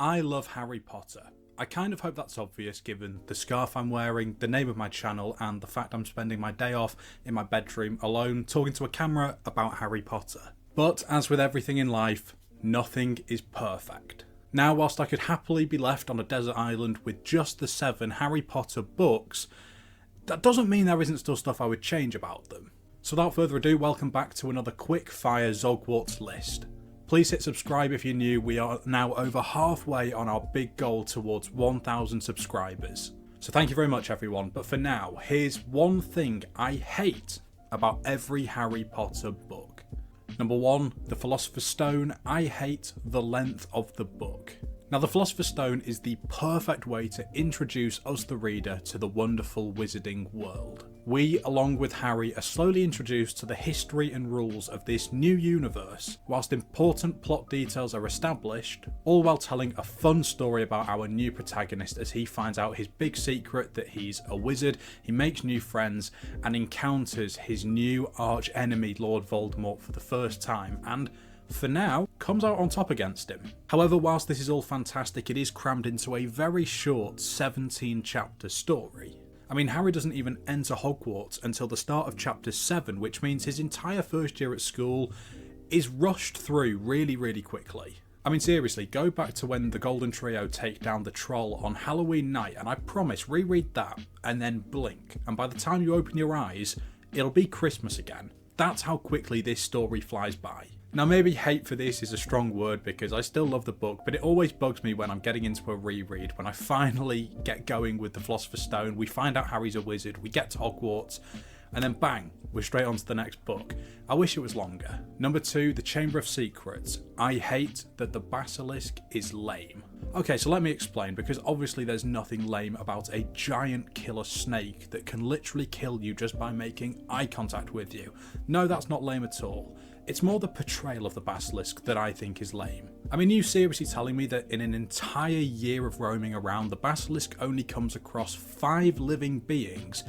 I love Harry Potter. I kind of hope that's obvious given the scarf I'm wearing, the name of my channel, and the fact I'm spending my day off in my bedroom alone talking to a camera about Harry Potter. But as with everything in life, nothing is perfect. Now, whilst I could happily be left on a desert island with just the 7 Harry Potter books, that doesn't mean there isn't still stuff I would change about them. So without further ado, welcome back to another quick fire Zogwarts list. Please hit subscribe if you're new. We are now over halfway on our big goal towards 1,000 subscribers. So thank you very much everyone, but for now, here's one thing I hate about every Harry Potter book. Number 1, the Philosopher's Stone. I hate the length of the book. Now, the Philosopher's Stone is the perfect way to introduce us, the reader, to the wonderful wizarding world. We, along with Harry, are slowly introduced to the history and rules of this new universe, whilst important plot details are established, all while telling a fun story about our new protagonist as he finds out his big secret that he's a wizard, he makes new friends, and encounters his new arch enemy, Lord Voldemort, for the first time, and for now, comes out on top against him. However, whilst this is all fantastic, it is crammed into a very short 17-chapter story. I mean, Harry doesn't even enter Hogwarts until the start of chapter 7, which means his entire first year at school is rushed through really quickly. I mean, seriously, go back to when the Golden Trio take down the Troll on Halloween night, and I promise, reread that, and then blink, and by the time you open your eyes, it'll be Christmas again. That's how quickly this story flies by. Now, maybe hate for this is a strong word because I still love the book, but it always bugs me when I'm getting into a reread, when I finally get going with the Philosopher's Stone, we find out Harry's a wizard, we get to Hogwarts, and then bang, we're straight on to the next book. I wish it was longer. Number 2, the Chamber of Secrets. I hate that the basilisk is lame. Okay, so let me explain, because obviously there's nothing lame about a giant killer snake that can literally kill you just by making eye contact with you. No, that's not lame at all. It's more the portrayal of the basilisk that I think is lame. I mean, you seriously telling me that in an entire year of roaming around, the basilisk only comes across 5 living beings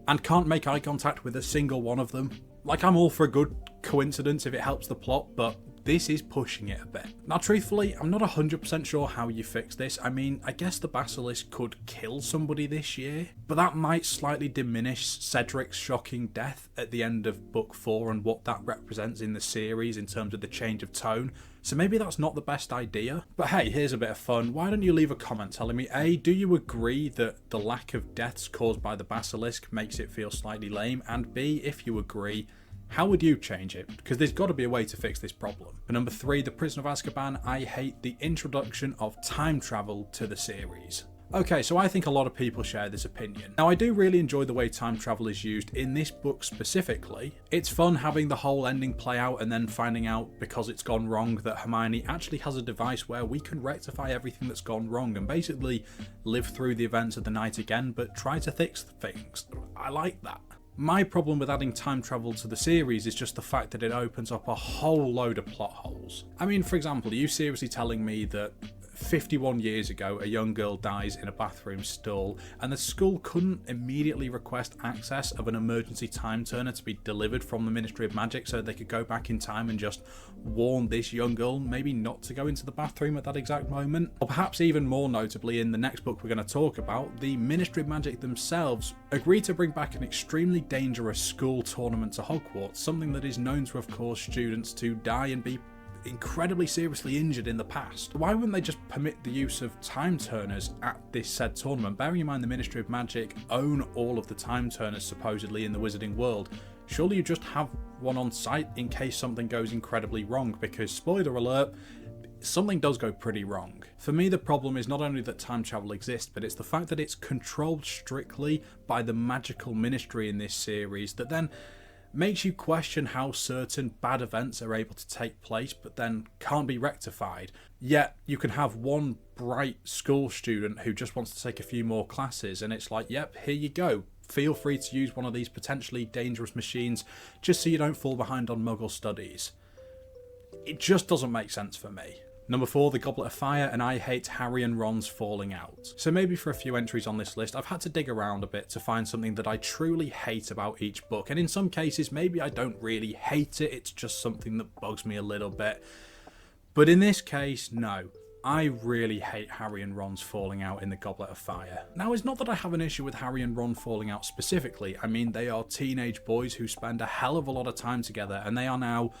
and can't make eye contact with a single one of them? Like, I'm all for a good coincidence if it helps the plot, but this is pushing it a bit. Now, truthfully, I'm not 100% sure how you fix this. I mean, I guess the basilisk could kill somebody this year, but that might slightly diminish Cedric's shocking death at the end of book 4 and what that represents in the series in terms of the change of tone. So maybe that's not the best idea. But hey, here's a bit of fun. Why don't you leave a comment telling me, A, do you agree that the lack of deaths caused by the basilisk makes it feel slightly lame? And B, if you agree, how would you change it? Because there's got to be a way to fix this problem. And number 3, The Prisoner of Azkaban. I hate the introduction of time travel to the series. Okay, so I think a lot of people share this opinion. Now, I do really enjoy the way time travel is used in this book specifically. It's fun having the whole ending play out and then finding out, because it's gone wrong, that Hermione actually has a device where we can rectify everything that's gone wrong and basically live through the events of the night again, but try to fix things. I like that. My problem with adding time travel to the series is just the fact that it opens up a whole load of plot holes. I mean, for example, are you seriously telling me that 51 years ago, a young girl dies in a bathroom stall, and the school couldn't immediately request access of an emergency time turner to be delivered from the Ministry of Magic so they could go back in time and just warn this young girl maybe not to go into the bathroom at that exact moment? Or perhaps even more notably, in the next book we're going to talk about, the Ministry of Magic themselves agreed to bring back an extremely dangerous school tournament to Hogwarts, something that is known to have caused students to die and be incredibly seriously injured in the past. Why wouldn't they just permit the use of time turners at this said tournament? Bearing in mind the Ministry of Magic own all of the time turners supposedly in the wizarding world, surely you just have one on site in case something goes incredibly wrong, because spoiler alert, something does go pretty wrong. For me, the problem is not only that time travel exists, but it's the fact that it's controlled strictly by the magical ministry in this series that then makes you question how certain bad events are able to take place but then can't be rectified. Yet you can have one bright school student who just wants to take a few more classes and it's like, yep, here you go. Feel free to use one of these potentially dangerous machines just so you don't fall behind on Muggle studies. It just doesn't make sense for me. Number 4, The Goblet of Fire, and I hate Harry and Ron's falling out. So maybe for a few entries on this list, I've had to dig around a bit to find something that I truly hate about each book, and in some cases, maybe I don't really hate it, it's just something that bugs me a little bit. But in this case, no. I really hate Harry and Ron's falling out in the Goblet of Fire. Now, it's not that I have an issue with Harry and Ron falling out specifically. I mean, they are teenage boys who spend a hell of a lot of time together, and they are now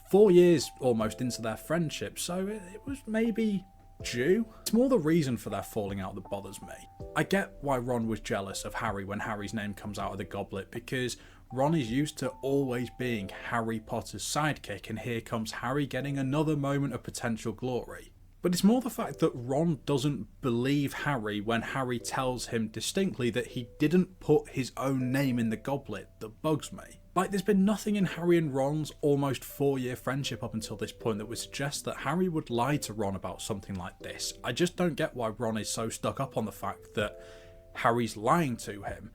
4 years almost into their friendship, so it was maybe due. It's more the reason for their falling out that bothers me. I get why Ron was jealous of Harry when Harry's name comes out of the goblet, because Ron is used to always being Harry Potter's sidekick, and here comes Harry getting another moment of potential glory. But it's more the fact that Ron doesn't believe Harry when Harry tells him distinctly that he didn't put his own name in the goblet that bugs me. Like, there's been nothing in Harry and Ron's almost 4-year friendship up until this point that would suggest that Harry would lie to Ron about something like this. I just don't get why Ron is so stuck up on the fact that Harry's lying to him.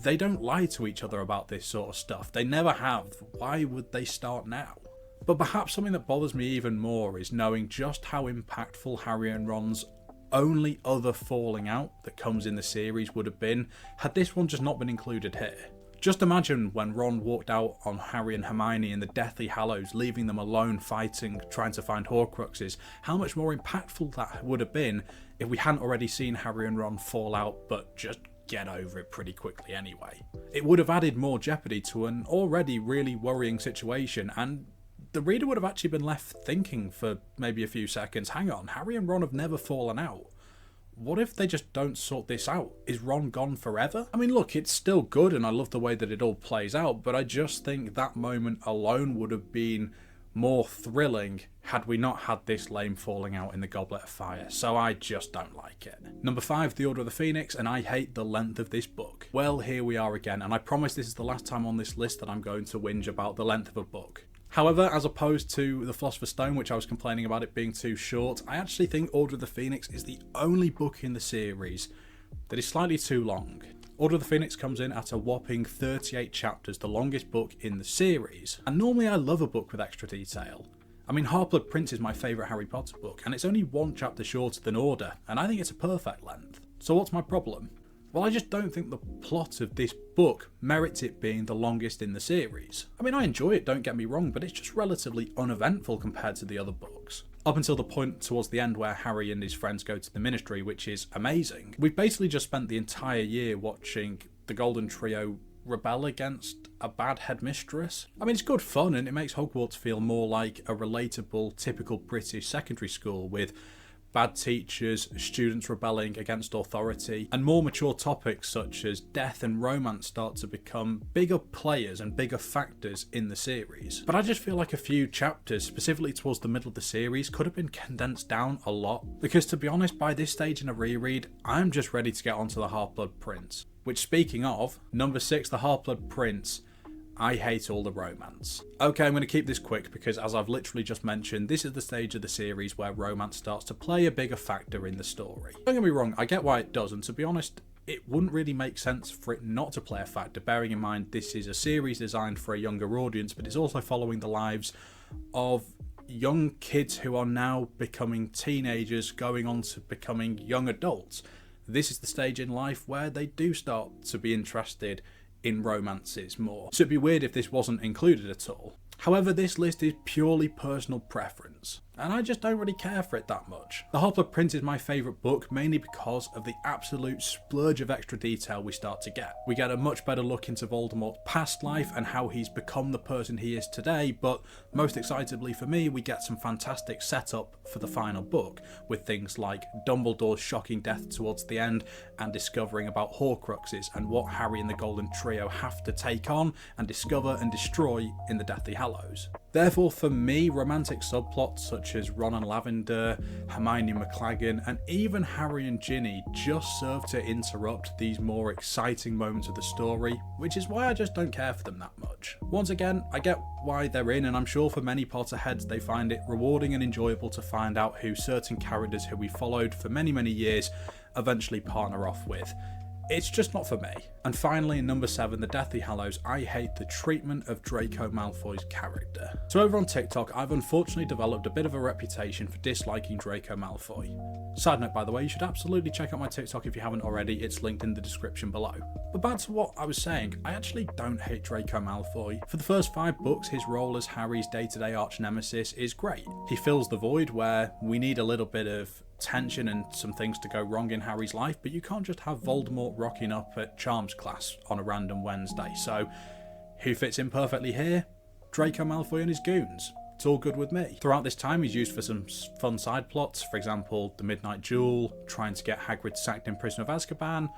They don't lie to each other about this sort of stuff. They never have. Why would they start now? But perhaps something that bothers me even more is knowing just how impactful Harry and Ron's only other falling out that comes in the series would have been had this one just not been included here. Just imagine when Ron walked out on Harry and Hermione in the Deathly Hallows, leaving them alone fighting, trying to find Horcruxes, how much more impactful that would have been if we hadn't already seen Harry and Ron fall out but just get over it pretty quickly anyway. It would have added more jeopardy to an already really worrying situation, and the reader would have actually been left thinking for maybe a few seconds, hang on, Harry and Ron have never fallen out. What if they just don't sort this out? Is Ron gone forever? I mean, look, it's still good and I love the way that it all plays out, but I just think that moment alone would have been more thrilling had we not had this lame falling out in the Goblet of Fire, so I just don't like it. Number 5, The Order of the Phoenix, and I hate the length of this book. Well, here we are again, and I promise this is the last time on this list that I'm going to whinge about the length of a book. However, as opposed to The Philosopher's Stone, which I was complaining about it being too short, I actually think Order of the Phoenix is the only book in the series that is slightly too long. Order of the Phoenix comes in at a whopping 38 chapters, the longest book in the series. And normally I love a book with extra detail. I mean, Half-Blood Prince is my favourite Harry Potter book, and it's only 1 chapter shorter than Order, and I think it's a perfect length. So what's my problem? Well, I just don't think the plot of this book merits it being the longest in the series. I mean, I enjoy it, don't get me wrong, but it's just relatively uneventful compared to the other books. Up until the point towards the end where Harry and his friends go to the Ministry, which is amazing. We've basically just spent the entire year watching the Golden Trio rebel against a bad headmistress. I mean, it's good fun and it makes Hogwarts feel more like a relatable, typical British secondary school with bad teachers, students rebelling against authority, and more mature topics such as death and romance start to become bigger players and bigger factors in the series. But I just feel like a few chapters, specifically towards the middle of the series, could have been condensed down a lot, because to be honest, by this stage in a reread, I'm just ready to get onto the Half-Blood Prince. Which, speaking of, number 6, the Half-Blood Prince. I hate all the romance. Okay, I'm going to keep this quick because, as I've literally just mentioned, this is the stage of the series where romance starts to play a bigger factor in the story. Don't get me wrong, I get why it does, and to be honest, it wouldn't really make sense for it not to play a factor, bearing in mind this is a series designed for a younger audience, but it's also following the lives of young kids who are now becoming teenagers, going on to becoming young adults. This is the stage in life where they do start to be interested in romances more. So it'd be weird if this wasn't included at all. However, this list is purely personal preference, and I just don't really care for it that much. The Half-Blood Prince is my favourite book, mainly because of the absolute splurge of extra detail we start to get. We get a much better look into Voldemort's past life and how he's become the person he is today, but most excitingly for me, we get some fantastic setup for the final book, with things like Dumbledore's shocking death towards the end, and discovering about Horcruxes and what Harry and the Golden Trio have to take on and discover and destroy in the Deathly Hallows. Therefore, for me, romantic subplots such as Ron and Lavender, Hermione and McLaggen, and even Harry and Ginny just serve to interrupt these more exciting moments of the story, which is why I just don't care for them that much. Once again, I get why they're in, and I'm sure for many Potterheads they find it rewarding and enjoyable to find out who certain characters who we followed for many years eventually partner off with. It's just not for me. And finally, in number 7, The Deathly Hallows, I hate the treatment of Draco Malfoy's character. So over on TikTok, I've unfortunately developed a bit of a reputation for disliking Draco Malfoy. Side note, by the way, you should absolutely check out my TikTok if you haven't already, it's linked in the description below. But back to what I was saying, I actually don't hate Draco Malfoy. For the first 5 books, his role as Harry's day-to-day arch-nemesis is great. He fills the void where we need a little bit of tension and some things to go wrong in Harry's life, but you can't just have Voldemort rocking up at Charms class on a random Wednesday. So who fits in perfectly here? Draco Malfoy and his goons. It's all good with me. Throughout this time, he's used for some fun side plots, for example, the Midnight Duel, trying to get Hagrid sacked in Prison of Azkaban,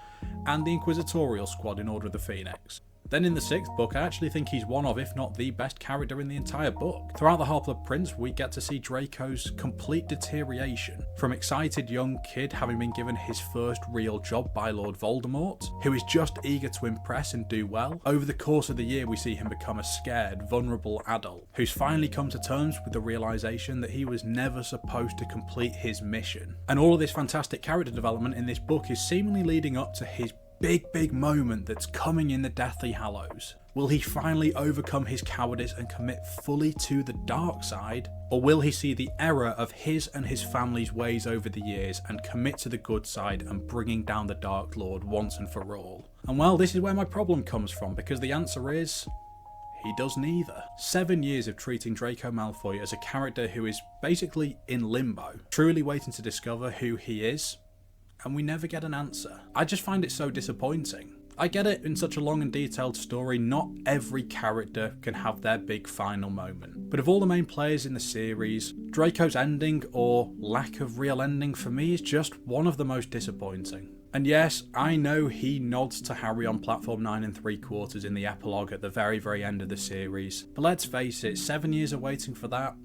and the Inquisitorial Squad in Order of the Phoenix. Then in the 6th book, I actually think he's one of, if not the best character in the entire book. Throughout the Half-Blood Prince, we get to see Draco's complete deterioration. From excited young kid having been given his first real job by Lord Voldemort, who is just eager to impress and do well. Over the course of the year, we see him become a scared, vulnerable adult, who's finally come to terms with the realization that he was never supposed to complete his mission. And all of this fantastic character development in this book is seemingly leading up to his big moment that's coming in the Deathly Hallows. Will he finally overcome his cowardice and commit fully to the dark side? Or will he see the error of his and his family's ways over the years and commit to the good side and bringing down the Dark Lord once and for all? And well, this is where my problem comes from, because the answer is he does neither. 7 years of treating Draco Malfoy as a character who is basically in limbo, truly waiting to discover who he is, and we never get an answer. I just find it so disappointing. I get it, in such a long and detailed story, not every character can have their big final moment. But of all the main players in the series, Draco's ending, or lack of real ending for me, is just one of the most disappointing. And yes, I know he nods to Harry on platform 9 3/4 in the epilogue at the very end of the series. But let's face it, 7 years of waiting for that,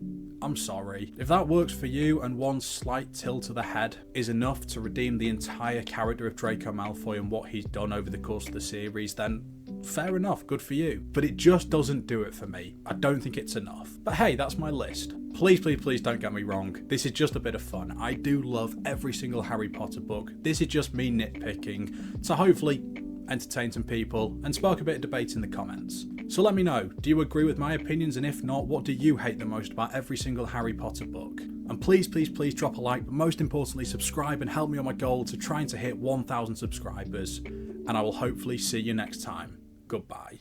I'm sorry. If that works for you and one slight tilt to the head is enough to redeem the entire character of Draco Malfoy and what he's done over the course of the series, then fair enough, good for you. But it just doesn't do it for me. I don't think it's enough. But hey, that's my list. Please don't get me wrong. This is just a bit of fun. I do love every single Harry Potter book. This is just me nitpicking to hopefully entertain some people and spark a bit of debate in the comments. So let me know, do you agree with my opinions, and if not, what do you hate the most about every single Harry Potter book? And please drop a like, but most importantly subscribe and help me on my goal to trying to hit 1,000 subscribers, and I will hopefully see you next time. Goodbye.